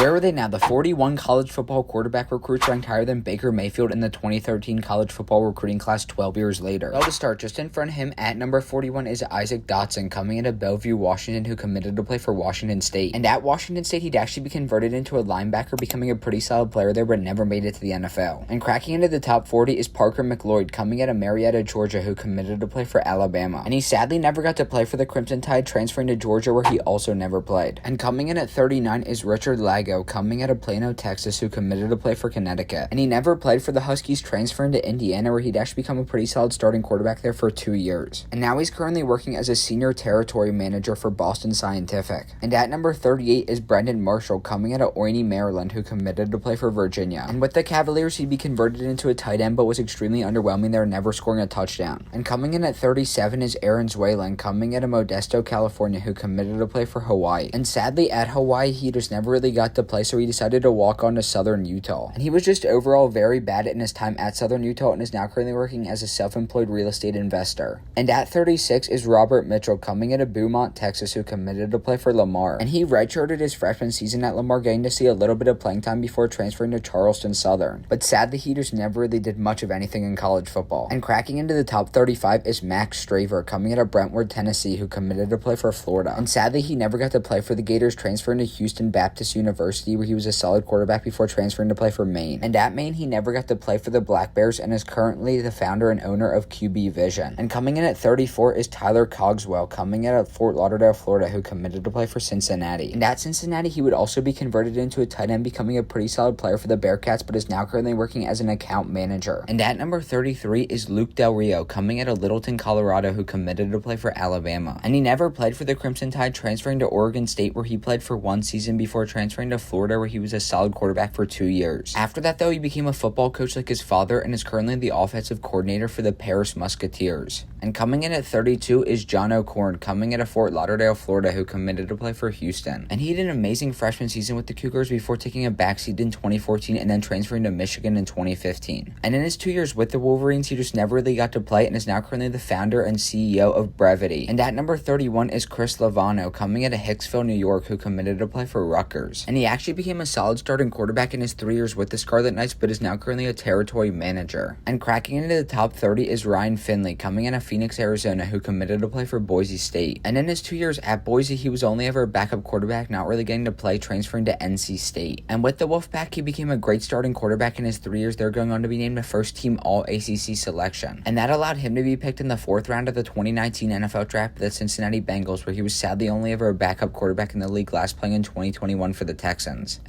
Where are they now? The 41 college football quarterback recruits ranked higher than Baker Mayfield in the 2013 college football recruiting class 12 years later. Well, to start, just in front of him at number 41 is Isaac Dotson, coming into Bellevue, Washington, who committed to play for Washington State. And at Washington State, he'd actually be converted into a linebacker, becoming a pretty solid player there, but never made it to the NFL. And cracking into the top 40 is Parker McLeod, coming out of Marietta, Georgia, who committed to play for Alabama. And he sadly never got to play for the Crimson Tide, transferring to Georgia, where he also never played. And coming in at 39 is Richard Lago, coming out of Plano, Texas, who committed to play for Connecticut. And he never played for the Huskies, transferring to Indiana, where he'd actually become a pretty solid starting quarterback there for 2 years. And now he's currently working as a senior territory manager for Boston Scientific. And at number 38 is Brendan Marshall, coming out of Oyne, Maryland, who committed to play for Virginia. And with the Cavaliers, he'd be converted into a tight end, but was extremely underwhelming there, never scoring a touchdown. And coming in at 37 is Aaron Zwaylen, coming out of Modesto, California, who committed to play for Hawaii. And sadly, at Hawaii, he just never really got to play, so he decided to walk on to Southern Utah. And he was just overall very bad in his time at Southern Utah and is now currently working as a self-employed real estate investor. And at 36 is Robert Mitchell, coming out of Beaumont, Texas, who committed to play for Lamar. And he redshirted his freshman season at Lamar, getting to see a little bit of playing time before transferring to Charleston Southern. But sadly, he just never really did much of anything in college football. And cracking into the top 35 is Max Straver, coming out of Brentwood, Tennessee, who committed to play for Florida. And sadly, he never got to play for the Gators, transferring to Houston Baptist University, where he was a solid quarterback before transferring to play for Maine. And at Maine, he never got to play for the Black Bears and is currently the founder and owner of QB Vision. And coming in at 34 is Tyler Cogswell, coming out of Fort Lauderdale, Florida, who committed to play for Cincinnati. And at Cincinnati, he would also be converted into a tight end, becoming a pretty solid player for the Bearcats, but is now currently working as an account manager. And at number 33 is Luke Del Rio, coming out of Littleton, Colorado, who committed to play for Alabama. And he never played for the Crimson Tide, transferring to Oregon State, where he played for 1 season before transferring to Florida, where he was a solid quarterback for 2 years. After that, though, he became a football coach like his father and is currently the offensive coordinator for the Paris Musketeers. And coming in at 32 is John O'Corn, coming out of Fort Lauderdale, Florida, who committed to play for Houston. And he had an amazing freshman season with the Cougars before taking a backseat in 2014 and then transferring to Michigan in 2015. And in his 2 years with the Wolverines, he just never really got to play and is now currently the founder and CEO of Brevity. And at number 31 is Chris Lavano, coming out of Hicksville, New York, who committed to play for Rutgers. And he actually became a solid starting quarterback in his 3 years with the Scarlet Knights, but is now currently a territory manager. And cracking into the top 30 is Ryan Finley, coming out of Phoenix, Arizona, who committed to play for Boise State. And in his 2 years at Boise, he was only ever a backup quarterback, not really getting to play, transferring to NC State. And with the Wolfpack, he became a great starting quarterback in his 3 years there, going on to be named a first-team All-ACC selection. And that allowed him to be picked in the 4th round of the 2019 NFL Draft by the Cincinnati Bengals, where he was sadly only ever a backup quarterback in the league, last playing in 2021 for the Texans.